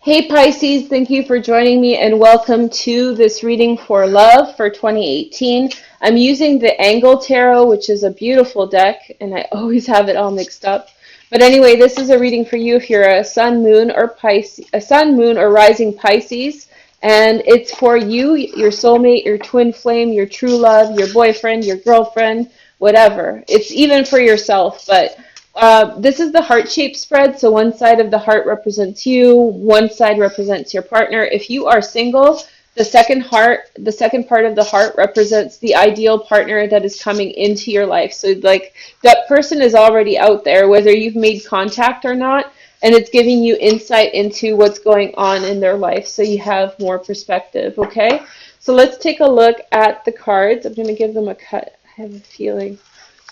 Hey Pisces, thank you for joining me and welcome to this reading for love for 2018. I'm using the Angle Tarot, which is a beautiful deck, and I always have it all mixed up. But anyway, this is a reading for you if you're a sun, moon, or Pisces, a sun, moon, or rising Pisces, and it's for you, your soulmate, your twin flame, your true love, your boyfriend, your girlfriend, whatever. It's even for yourself, but this is the heart-shaped spread, so one side of the heart represents you, one side represents your partner. If you are single, the second part of the heart represents the ideal partner that is coming into your life. So like that person is already out there, whether you've made contact or not, and it's giving you insight into what's going on in their life so you have more perspective, okay? So let's take a look at the cards. I'm going to give them a cut. I have a feeling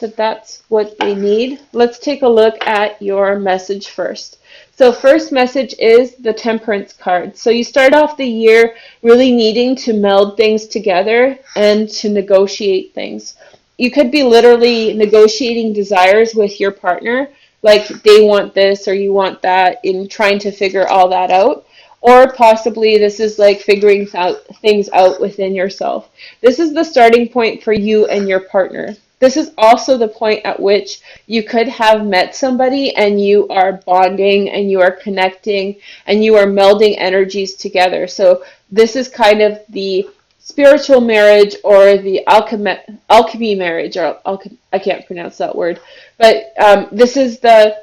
that that's what they need. Let's take a look at your message first. So first message is the Temperance card. So you start off the year really needing to meld things together and to negotiate things. You could be literally negotiating desires with your partner, like they want this or you want that, in trying to figure all that out. Or possibly this is like figuring things out within yourself. This is the starting point for you and your partner. This is also the point at which you could have met somebody and you are bonding and you are connecting and you are melding energies together. So this is kind of the spiritual marriage or the alchemy marriage, or I can't pronounce that word, but this is the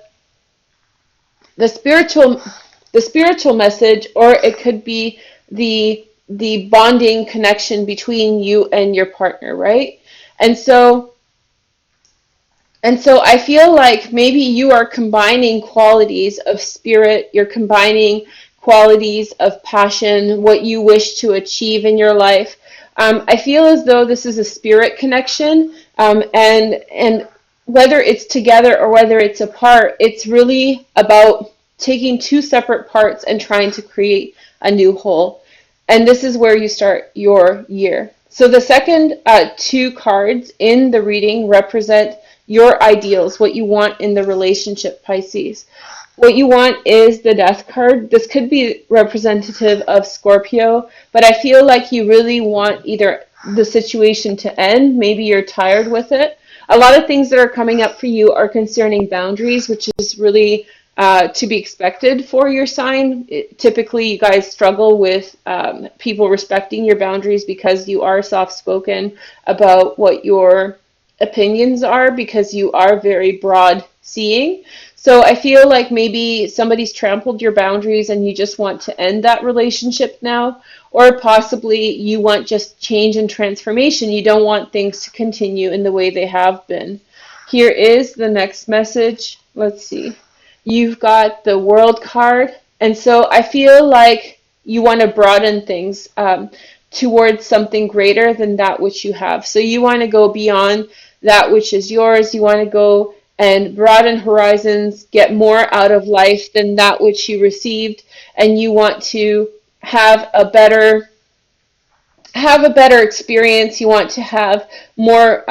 spiritual message, or it could be the bonding connection between you and your partner, right? And so I feel like maybe you are combining qualities of spirit, you're combining qualities of passion, what you wish to achieve in your life. I feel as though this is a spirit connection, and whether it's together or whether it's apart, it's really about taking two separate parts and trying to create a new whole. And this is where you start your year. So the second two cards in the reading represent your ideals, what you want in the relationship, Pisces. What you want is the Death card. This could be representative of Scorpio, but I feel like you really want either the situation to end, maybe you're tired with it. A lot of things that are coming up for you are concerning boundaries, which is really to be expected for your sign. Typically, you guys struggle with people respecting your boundaries because you are soft-spoken about what your opinions are, because you are very broad seeing. So I feel like maybe somebody's trampled your boundaries and you just want to end that relationship now, or possibly you want just change and transformation. You don't want things to continue in the way they have been. Here is the next message. Let's see. You've got the World card, and so I feel like you want to broaden things towards something greater than that which you have. So you want to go beyond that which is yours. You want to go and broaden horizons, get more out of life than that which you received, and you want to have a better experience. You want to have more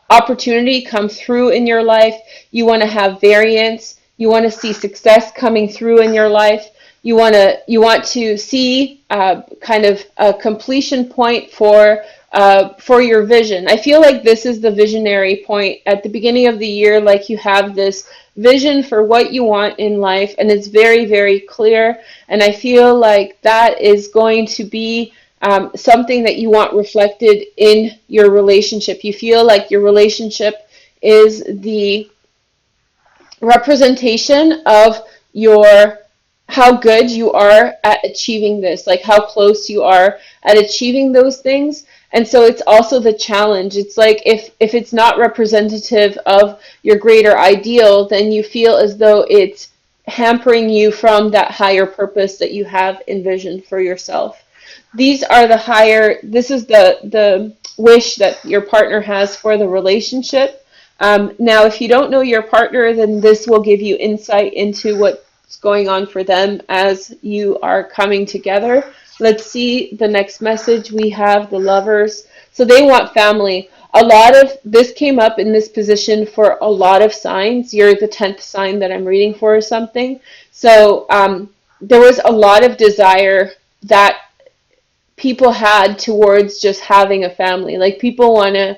opportunity come through in your life. You want to have variance. You want to see success coming through in your life. You want to see kind of a completion point for your vision. I feel like this is the visionary point at the beginning of the year. Like you have this vision for what you want in life, and it's very, very clear. And I feel like that is going to be something that you want reflected in your relationship. You feel like your relationship is the representation of your how good you are at achieving this, like how close you are at achieving those things. And so it's also the challenge. It's like if it's not representative of your greater ideal, then you feel as though it's hampering you from that higher purpose that you have envisioned for yourself. These are the higher, this is the wish that your partner has for the relationship. Now, if you don't know your partner, then this will give you insight into what's going on for them as you are coming together. Let's see the next message. We have the Lovers. So they want family. A lot of this came up in this position for a lot of signs. You're the 10th sign that I'm reading for or something. So there was a lot of desire that people had towards just having a family. Like people want to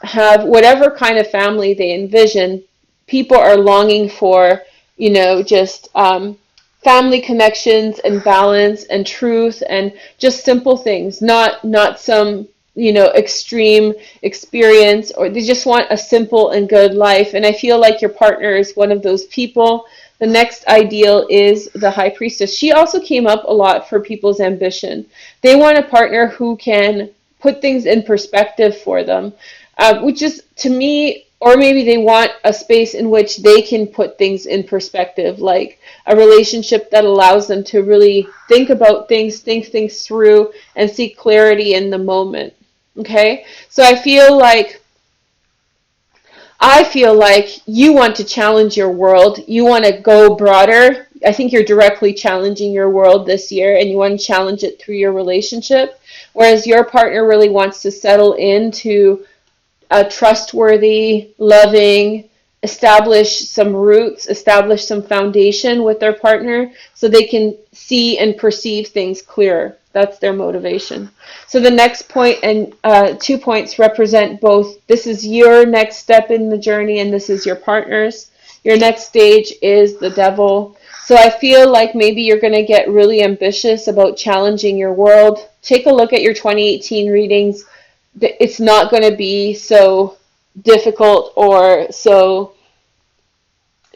have whatever kind of family they envision. People are longing for, just family connections and balance and truth and just simple things, not some, extreme experience, or they just want a simple and good life. And I feel like your partner is one of those people. The next ideal is the high priestess. She also came up a lot for people's ambition. They want a partner who can put things in perspective for them, which is to me, or maybe they want a space in which they can put things in perspective, like a relationship that allows them to really think about things, think things through, and see clarity in the moment. Okay? So I feel like you want to challenge your world. You want to go broader. I think you're directly challenging your world this year, and you want to challenge it through your relationship. Whereas your partner really wants to settle into a trustworthy, loving, establish some roots, establish some foundation with their partner so they can see and perceive things clearer. That's their motivation. So the next point and 2 points represent both. This is your next step in the journey, and this is your partner's. Your next stage is the devil. So I feel like maybe you're going to get really ambitious about challenging your world. Take a look at your 2018 readings. It's not going to be so difficult or so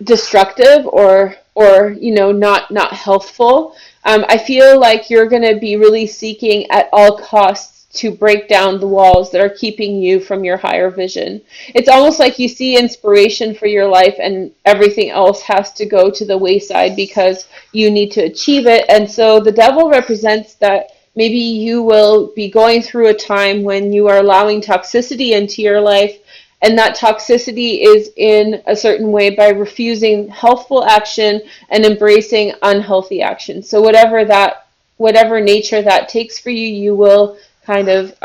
destructive or not healthful. I feel like you're going to be really seeking at all costs to break down the walls that are keeping you from your higher vision. It's almost like you see inspiration for your life and everything else has to go to the wayside because you need to achieve it. And so the devil represents that maybe you will be going through a time when you are allowing toxicity into your life, and that toxicity is in a certain way by refusing healthful action and embracing unhealthy action. So whatever nature that takes for you, you will kind of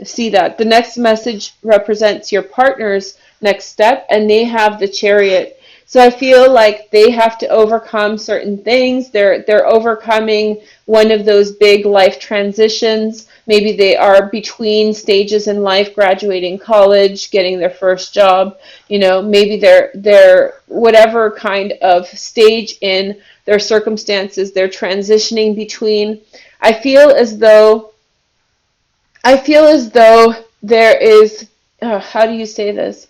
see that. The next message represents your partner's next step, and they have the Chariot. So I feel like they have to overcome certain things. They're overcoming one of those big life transitions. Maybe they are between stages in life, graduating college, getting their first job. Maybe they're whatever kind of stage in their circumstances they're transitioning between. I feel as though there is, how do you say this?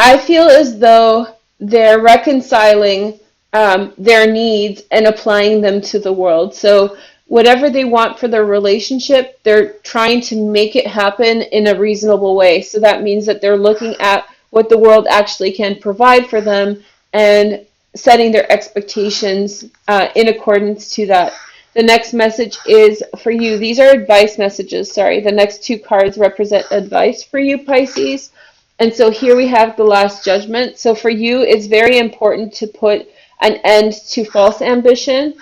I feel as though they're reconciling their needs and applying them to the world. So whatever they want for their relationship, they're trying to make it happen in a reasonable way. So that means that they're looking at what the world actually can provide for them and setting their expectations in accordance to that. The next message is for you. These are advice messages. Sorry, the next two cards represent advice for you, Pisces. And so here we have the Last Judgment. So for you, it's very important to put an end to false ambition.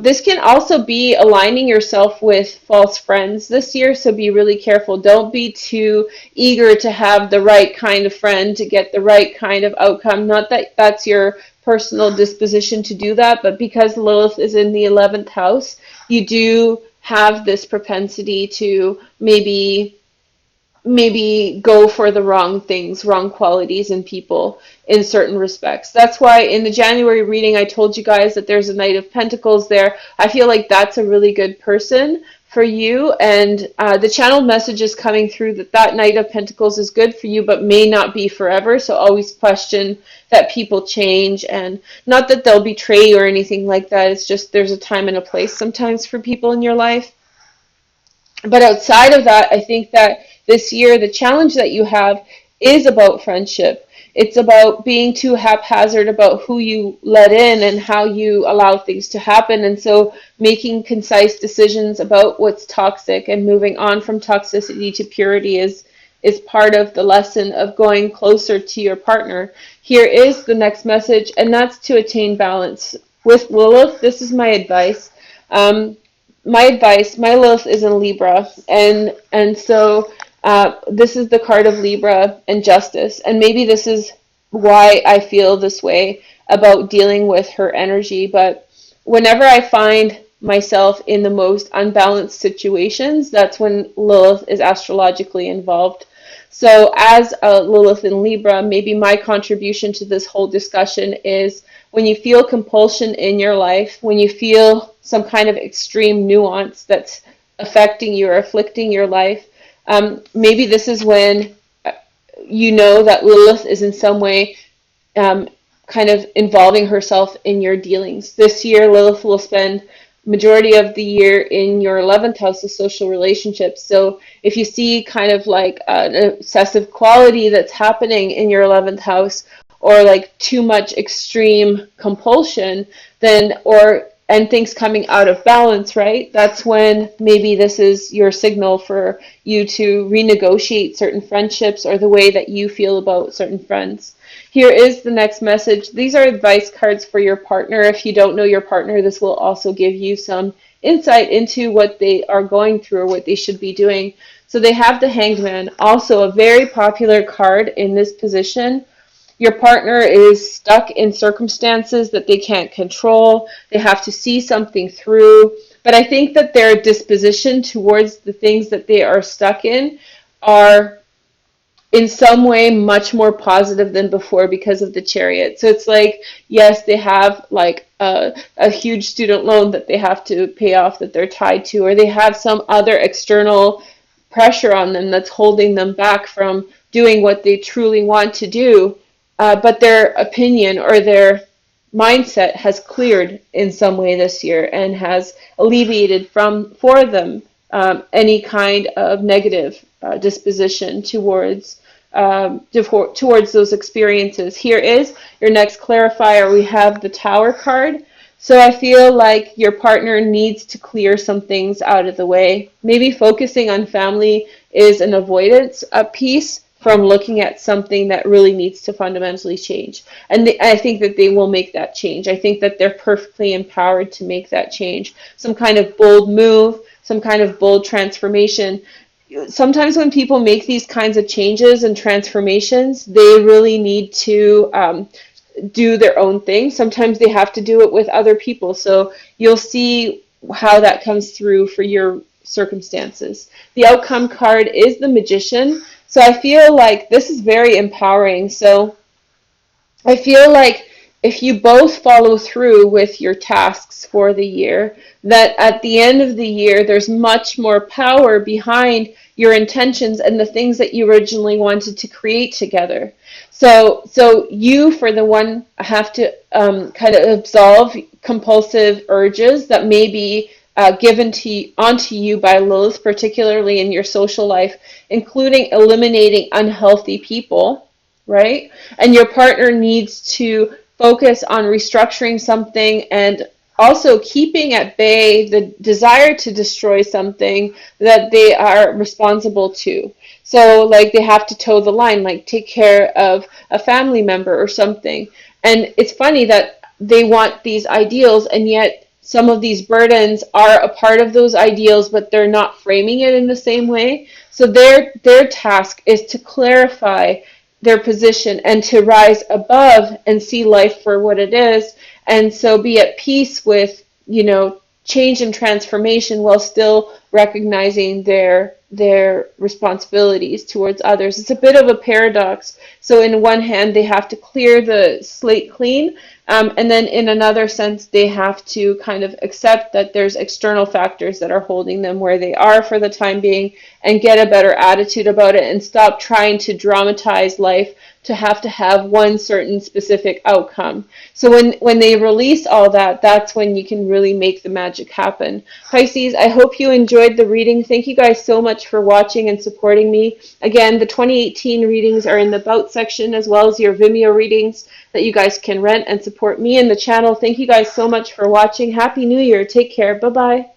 This can also be aligning yourself with false friends this year, so be really careful. Don't be too eager to have the right kind of friend to get the right kind of outcome. Not that that's your personal disposition to do that, but because Lilith is in the 11th house, you do have this propensity to maybe go for the wrong things, wrong qualities in people in certain respects. That's why in the January reading, I told you guys that there's a Knight of Pentacles there. I feel like that's a really good person for you, and the channeled message is coming through that Knight of Pentacles is good for you, but may not be forever. So always question that people change, and not that they'll betray you or anything like that. It's just there's a time and a place sometimes for people in your life. But outside of that, I think that this year, the challenge that you have is about friendship. It's about being too haphazard about who you let in and how you allow things to happen. And so making concise decisions about what's toxic and moving on from toxicity to purity is part of the lesson of going closer to your partner. Here is the next message, and that's to attain balance. With Lilith, this is my advice. My Lilith is in Libra, and so this is the card of Libra and justice, and maybe this is why I feel this way about dealing with her energy. But whenever I find myself in the most unbalanced situations, that's when Lilith is astrologically involved. So, as a Lilith in Libra, maybe my contribution to this whole discussion is when you feel compulsion in your life, when you feel some kind of extreme nuance that's affecting you or afflicting your life, maybe this is when you know that Lilith is in some way um, kind of involving herself in your dealings. This year, Lilith will spend majority of the year in your 11th house of social relationships. So if you see kind of like an obsessive quality that's happening in your 11th house, or like too much extreme compulsion, then and things coming out of balance, right? That's when maybe this is your signal for you to renegotiate certain friendships or the way that you feel about certain friends. Here is the next message. These are advice cards for your partner. If you don't know your partner, this will also give you some insight into what they are going through or what they should be doing. So they have the Hanged Man, also a very popular card in this position. Your partner is stuck in circumstances that they can't control. They have to see something through. But I think that their disposition towards the things that they are stuck in are in some way much more positive than before because of the Chariot. So it's like, yes, they have like a huge student loan that they have to pay off that they're tied to, or they have some other external pressure on them that's holding them back from doing what they truly want to do. But their opinion or their mindset has cleared in some way this year and has alleviated for them any kind of negative disposition towards those experiences. Here is your next clarifier. We have the Tower card. So I feel like your partner needs to clear some things out of the way. Maybe focusing on family is an avoidance piece from looking at something that really needs to fundamentally change. And I think that they will make that change. I think that they're perfectly empowered to make that change. Some kind of bold move, some kind of bold transformation. Sometimes when people make these kinds of changes and transformations, they really need to do their own thing. Sometimes they have to do it with other people. So you'll see how that comes through for your circumstances. The outcome card is the Magician. So I feel like this is very empowering. So I feel like if you both follow through with your tasks for the year, that at the end of the year, there's much more power behind your intentions and the things that you originally wanted to create together. So you, for the one, have to kind of absolve compulsive urges that may be given onto you by Lilith, particularly in your social life, including eliminating unhealthy people, right? And your partner needs to focus on restructuring something and also keeping at bay the desire to destroy something that they are responsible to. So, like, they have to toe the line, like take care of a family member or something. And it's funny that they want these ideals, and yet some of these burdens are a part of those ideals, but they're not framing it in the same way. So their task is to clarify their position and to rise above and see life for what it is, and so be at peace with, change and transformation while still recognizing their responsibilities towards others. It's a bit of a paradox. So in one hand, they have to clear the slate clean, and then in another sense, they have to kind of accept that there's external factors that are holding them where they are for the time being, and get a better attitude about it and stop trying to dramatize life to have one certain specific outcome. So when they release all that, that's when you can really make the magic happen. Pisces, I hope you enjoyed the reading. Thank you guys so much for watching and supporting me. Again, the 2018 readings are in the About section, as well as your Vimeo readings that you guys can rent and support me and the channel. Thank you guys so much for watching. Happy New Year. Take care. Bye-bye.